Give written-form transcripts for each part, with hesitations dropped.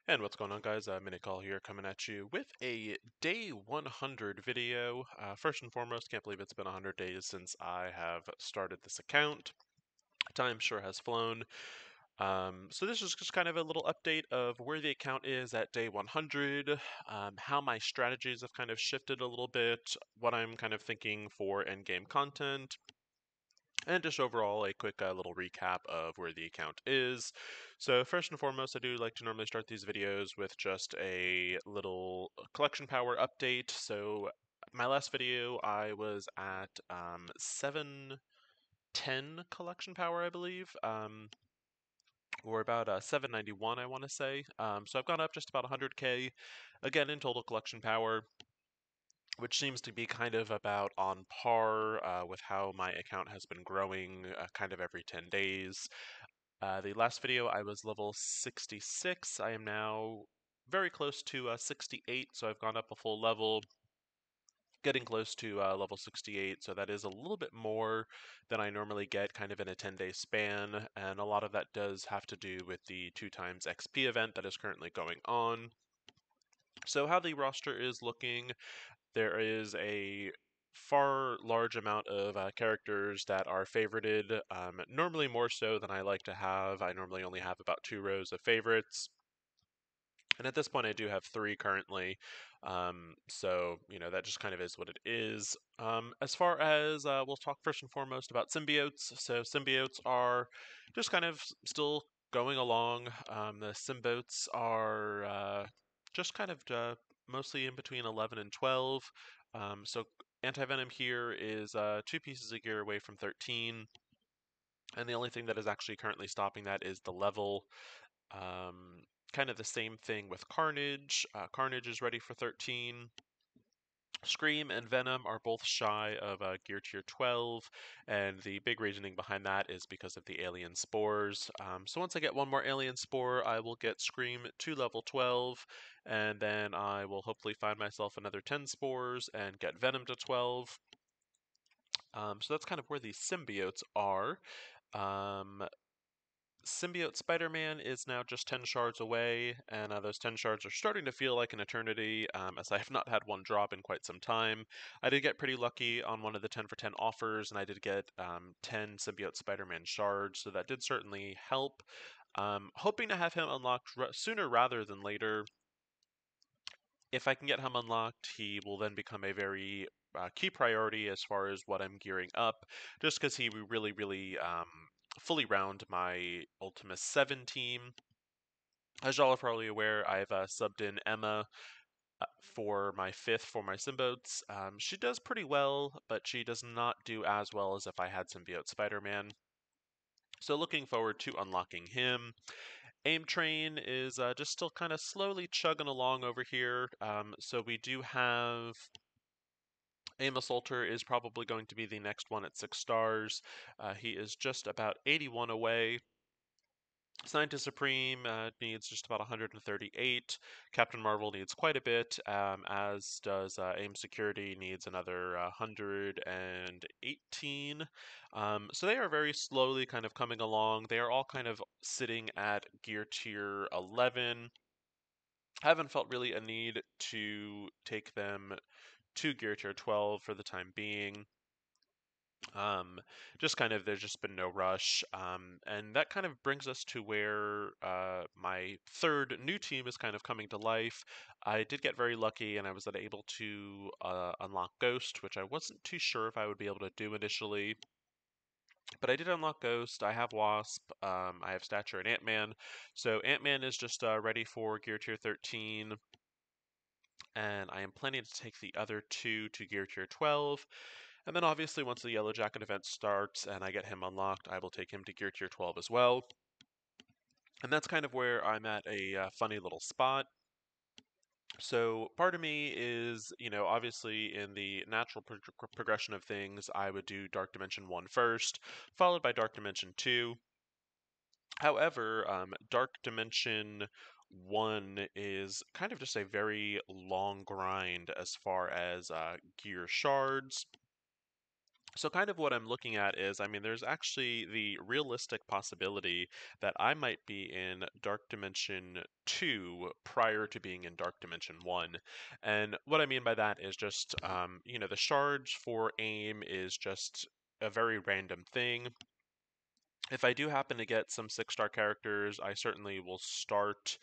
And what's going on, guys? Minicall here, coming at you with a day 100 video. First and foremost, can't believe it's been 100 days since I have started this account. Time sure has flown. So this is just kind of a little update of where the account is at day 100, how my strategies have kind of shifted a little bit, what I'm kind of thinking for endgame content, and just overall a quick little recap of where the account is. So first and foremost, I do like to normally start these videos with just a little collection power update. So my last video, I was at 710 collection power, I believe. Or about 791, I want to say. So I've gone up just about 100k, again, in total collection power, which seems to be kind of about on par with how my account has been growing kind of every 10 days. The last video I was level 66. I am now very close to 68, so I've gone up a full level, getting close to level 68, so that is a little bit more than I normally get kind of in a 10-day span, and a lot of that does have to do with the 2 times XP event that is currently going on. So how the roster is looking, there is a far large amount of characters that are favorited, normally more so than I like to have. I normally only have about 2 rows of favorites. And at this point, I do have 3 currently. So, that just kind of is what it is. As far as we'll talk first and foremost about symbiotes. So, symbiotes are just kind of still going along. The symbiotes are just kind of mostly in between 11 and 12. So, Anti-Venom here is 2 pieces of gear away from 13. And the only thing that is actually currently stopping that is the level. Kind of the same thing with Carnage. Carnage is ready for 13. Scream and Venom are both shy of Gear Tier 12, and the big reasoning behind that is because of the alien spores. So once I get one more alien spore, I will get Scream to level 12, and then I will hopefully find myself another 10 spores and get Venom to 12. So that's kind of where the symbiotes are. Um, Symbiote Spider-Man is now just 10 shards away, and those 10 shards are starting to feel like an eternity, as I have not had one drop in quite some time. I did get pretty lucky on one of the 10 for 10 offers, and I did get 10 Symbiote Spider-Man shards, so that did certainly help. Hoping to have him unlocked sooner rather than later. If I can get him unlocked, he will then become a very key priority as far as what I'm gearing up, just because he really fully round my Ultimus 7 team. As y'all are probably aware, I've subbed in Emma for my 5th for my Symbiotes. She does pretty well, but she does not do as well as if I had Symbiote Spider-Man. So looking forward to unlocking him. Aim Train is just still kind of slowly chugging along over here. So we do have Aim Assaulter is probably going to be the next one at 6 stars. He is just about 81 away. Scientist Supreme needs just about 138. Captain Marvel needs quite a bit, as does AIM Security needs another 118. So they are very slowly kind of coming along. They are all kind of sitting at gear tier 11. I haven't felt really a need to take them to gear tier 12 for the time being. Just kind of, there's just been no rush. And that kind of brings us to where my third new team is kind of coming to life. I did get very lucky and I was able to unlock Ghost, which I wasn't too sure if I would be able to do initially. But I did unlock Ghost. I have Wasp. I have Stature and Ant-Man. So Ant-Man is just ready for Gear Tier 13. And I am planning to take the other 2 to Gear Tier 12. And then obviously once the Yellow Jacket event starts and I get him unlocked, I will take him to Gear Tier 12 as well. And that's kind of where I'm at a funny little spot. So part of me is, obviously in the natural progression of things, I would do Dark Dimension 1 first, followed by Dark Dimension 2. However, Dark Dimension 1 is kind of just a very long grind as far as gear shards. So kind of what I'm looking at is, I mean, there's actually the realistic possibility that I might be in Dark Dimension 2 prior to being in Dark Dimension 1. And what I mean by that is just, the shards for aim is just a very random thing. If I do happen to get some 6-star characters, I certainly will start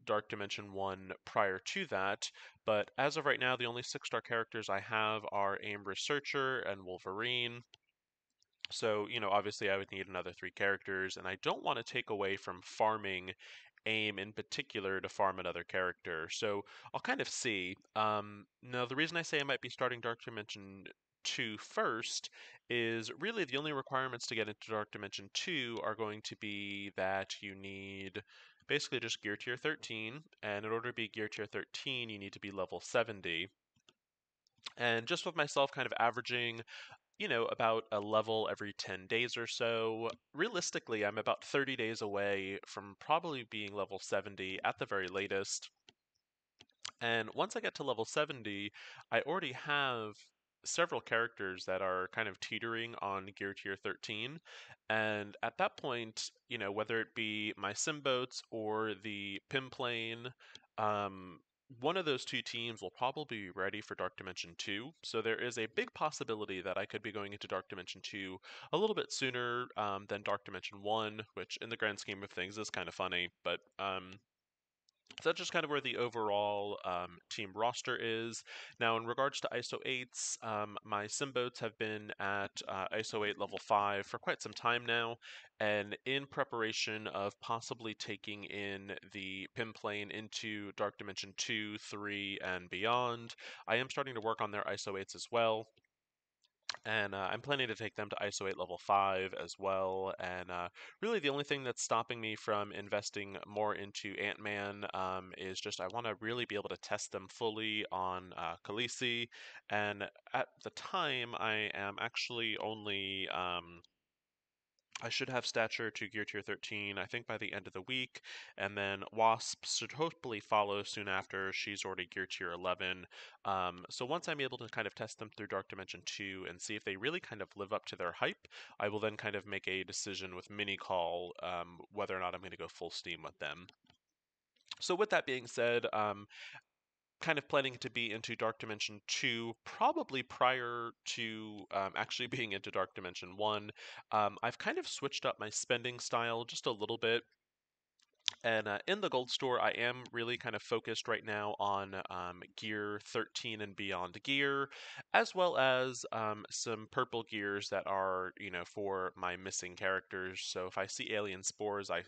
Dark Dimension 1 prior to that. But as of right now, the only 6-star characters I have are AIM Researcher and Wolverine. So, obviously I would need another 3 characters, and I don't want to take away from farming AIM in particular to farm another character. So I'll kind of see. Now, the reason I say I might be starting Dark Dimension 2 first is really the only requirements to get into Dark Dimension 2 are going to be that you need basically just Gear Tier 13, and in order to be Gear Tier 13, you need to be level 70. And just with myself kind of averaging about a level every 10 days or so. Realistically, I'm about 30 days away from probably being level 70 at the very latest. And once I get to level 70, I already have several characters that are kind of teetering on Gear Tier 13. And at that point, whether it be my Simboats or the Pimplane, one of those 2 teams will probably be ready for Dark Dimension 2. So there is a big possibility that I could be going into Dark Dimension 2 a little bit sooner than Dark Dimension 1, which in the grand scheme of things is kind of funny. But so that's just kind of where the overall team roster is. Now, in regards to ISO 8s, my Simboats have been at ISO 8 level 5 for quite some time now, and in preparation of possibly taking in the Pimplane into Dark Dimension 2, 3, and beyond, I am starting to work on their ISO 8s as well. And I'm planning to take them to ISO 8 level 5 as well. And really, the only thing that's stopping me from investing more into Ant-Man is just I want to really be able to test them fully on Khaleesi. And at the time, I am actually only I should have Stature to Gear Tier 13, I think by the end of the week, and then Wasp should hopefully follow soon after. She's already Gear Tier 11. So once I'm able to kind of test them through Dark Dimension 2 and see if they really kind of live up to their hype, I will then kind of make a decision with Mini Call whether or not I'm going to go full steam with them. So with that being said, kind of planning to be into Dark Dimension 2 probably prior to actually being into Dark Dimension 1. I've kind of switched up my spending style just a little bit. And in the gold store, I am really kind of focused right now on gear 13 and beyond gear, as well as some purple gears that are, for my missing characters. So if I see alien spores, I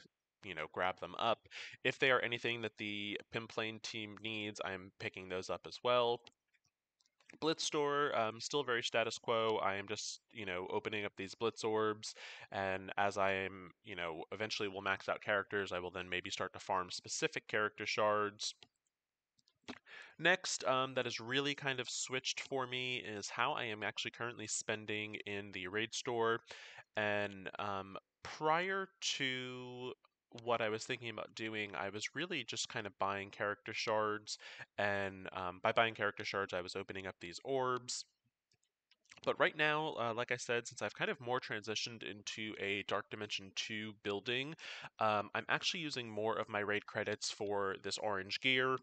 grab them up. If they are anything that the Pimplane team needs, I'm picking those up as well. Blitz store, still very status quo. I am just, opening up these Blitz orbs, and as I am, eventually will max out characters, I will then maybe start to farm specific character shards. Next, that has really kind of switched for me is how I am actually currently spending in the raid store. And prior to what I was thinking about doing, I was really just kind of buying character shards. And by buying character shards, I was opening up these orbs. But right now, like I said, since I've kind of more transitioned into a Dark Dimension 2 building, I'm actually using more of my raid credits for this orange gear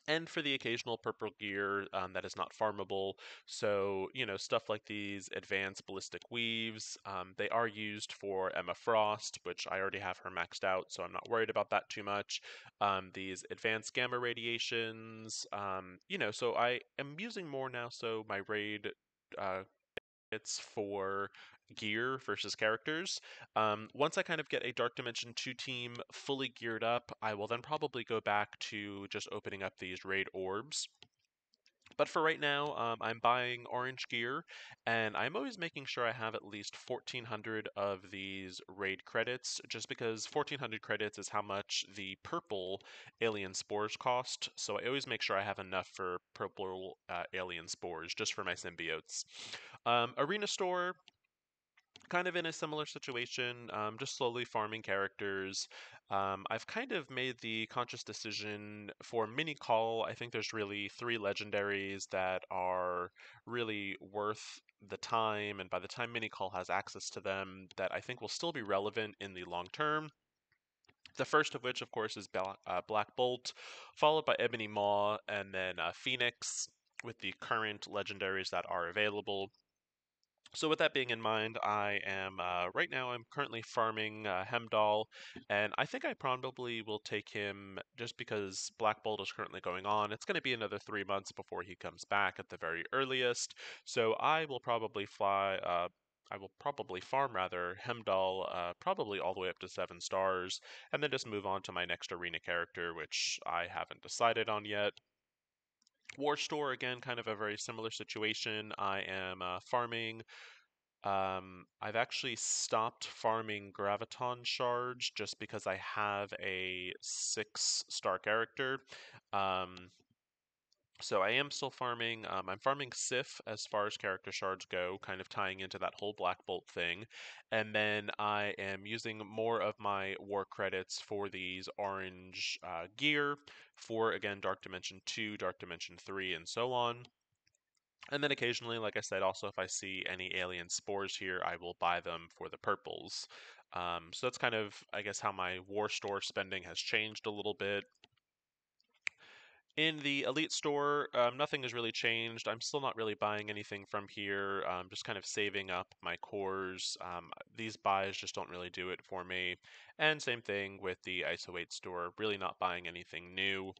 and for the occasional purple gear that is not farmable. So, stuff like these advanced ballistic weaves, they are used for Emma Frost, which I already have her maxed out, so I'm not worried about that too much. These advanced gamma radiations, so I am using more now, so my raid it's for gear versus characters. Once I kind of get a Dark Dimension 2 team fully geared up, I will then probably go back to just opening up these raid orbs. But for right now, I'm buying orange gear, and I'm always making sure I have at least 1,400 of these raid credits, just because 1,400 credits is how much the purple alien spores cost. So I always make sure I have enough for purple alien spores, just for my symbiotes. Arena Store, kind of in a similar situation, just slowly farming characters. I've kind of made the conscious decision for Mini Call. I think there's really 3 legendaries that are really worth the time, and by the time Minicall has access to them, that I think will still be relevant in the long term. The first of which, of course, is Black Bolt, followed by Ebony Maw, and then Phoenix, with the current legendaries that are available. So with that being in mind, I am right now I'm currently farming Hemdall, and I think I probably will take him just because Black Bolt is currently going on. It's going to be another 3 months before he comes back at the very earliest. So I will probably farm rather Hemdall, probably all the way up to 7 stars, and then just move on to my next arena character, which I haven't decided on yet. War Store, again, kind of a very similar situation. I am farming. I've actually stopped farming Graviton shards just because I have a 6 star character. Um, so I am still farming. I'm farming Sif as far as character shards go, kind of tying into that whole Black Bolt thing. And then I am using more of my war credits for these orange gear for, again, Dark Dimension 2, Dark Dimension 3, and so on. And then occasionally, like I said, also if I see any alien spores here, I will buy them for the purples. So that's kind of, I guess, how my war store spending has changed a little bit. In the Elite store, nothing has really changed. I'm still not really buying anything from here. Just kind of saving up my cores. These buys just don't really do it for me. And same thing with the ISO 8 store, really not buying anything new.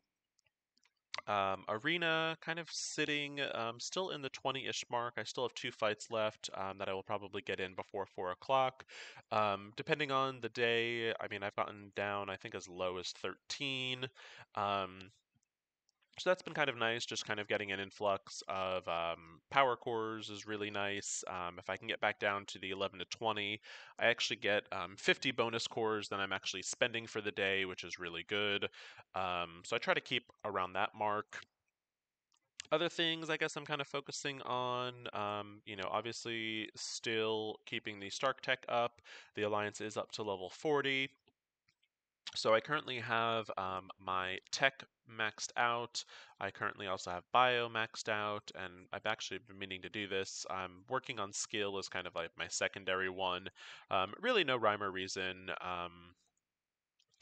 Arena kind of sitting still in the 20-ish mark. I still have 2 fights left that I will probably get in before 4 o'clock. Depending on the day, I mean, I've gotten down, I think, as low as 13. Um, so that's been kind of nice, just kind of getting an influx of power cores is really nice. If I can get back down to the 11 to 20, I actually get 50 bonus cores that I'm actually spending for the day, which is really good. So I try to keep around that mark. Other things, I guess I'm kind of focusing on, obviously still keeping the Stark Tech up. The Alliance is up to level 40. So I currently have my tech maxed out. I currently also have bio maxed out, and I've actually been meaning to do this. I'm working on skill as kind of like my secondary one. Really no rhyme or reason.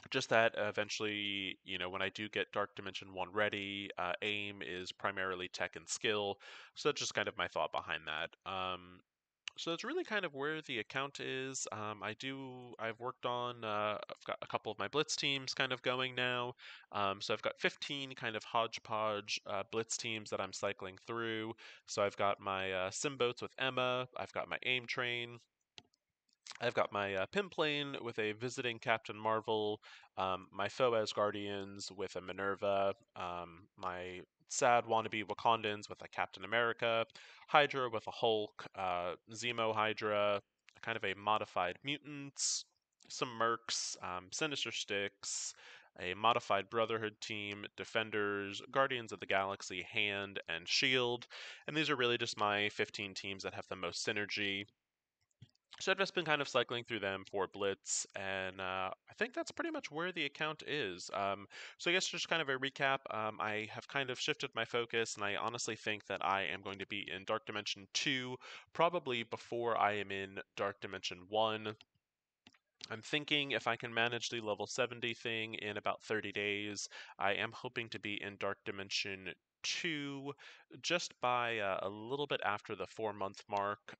Just that eventually, when I do get Dark Dimension 1 ready, aim is primarily tech and skill. So that's just kind of my thought behind that. So that's really kind of where the account is. I've worked on, I've got a couple of my Blitz teams kind of going now. So I've got 15 kind of hodgepodge Blitz teams that I'm cycling through. So I've got my Simboats with Emma, I've got my Aim Train, I've got my Pimplane with a visiting Captain Marvel, my foe Asgardians with a Minerva, my sad wannabe Wakandans with a Captain America, Hydra with a Hulk, Zemo Hydra, kind of a modified mutants, some Mercs, Sinister Sticks, a modified Brotherhood team, Defenders, Guardians of the Galaxy, Hand, and Shield. And these are really just my 15 teams that have the most synergy. So I've just been kind of cycling through them for Blitz, and I think that's pretty much where the account is. So I guess just kind of a recap, I have kind of shifted my focus, and I honestly think that I am going to be in Dark Dimension 2 probably before I am in Dark Dimension 1. I'm thinking if I can manage the level 70 thing in about 30 days, I am hoping to be in Dark Dimension 2 just by a little bit after the 4 month mark.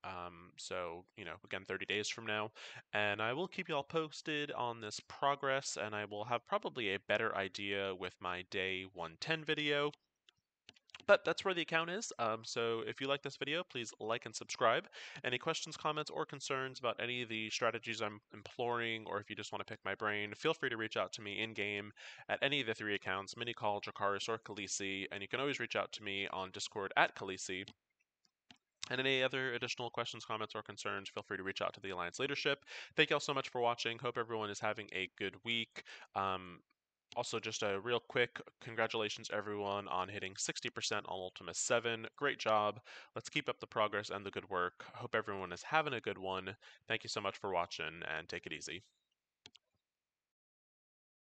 So, again, 30 days from now. And I will keep you all posted on this progress, and I will have probably a better idea with my day 110 video. But that's where the account is. So if you like this video, please like and subscribe. Any questions, comments, or concerns about any of the strategies I'm employing, or if you just want to pick my brain, feel free to reach out to me in-game at any of the 3 accounts, Minicall, Dracarys, or Khaleesi, and you can always reach out to me on Discord at Khaleesi. And any other additional questions, comments, or concerns, feel free to reach out to the Alliance leadership. Thank you all so much for watching. Hope everyone is having a good week. Also, just a real quick congratulations, everyone, on hitting 60% on Ultimus 7. Great job. Let's keep up the progress and the good work. Hope everyone is having a good one. Thank you so much for watching, and take it easy.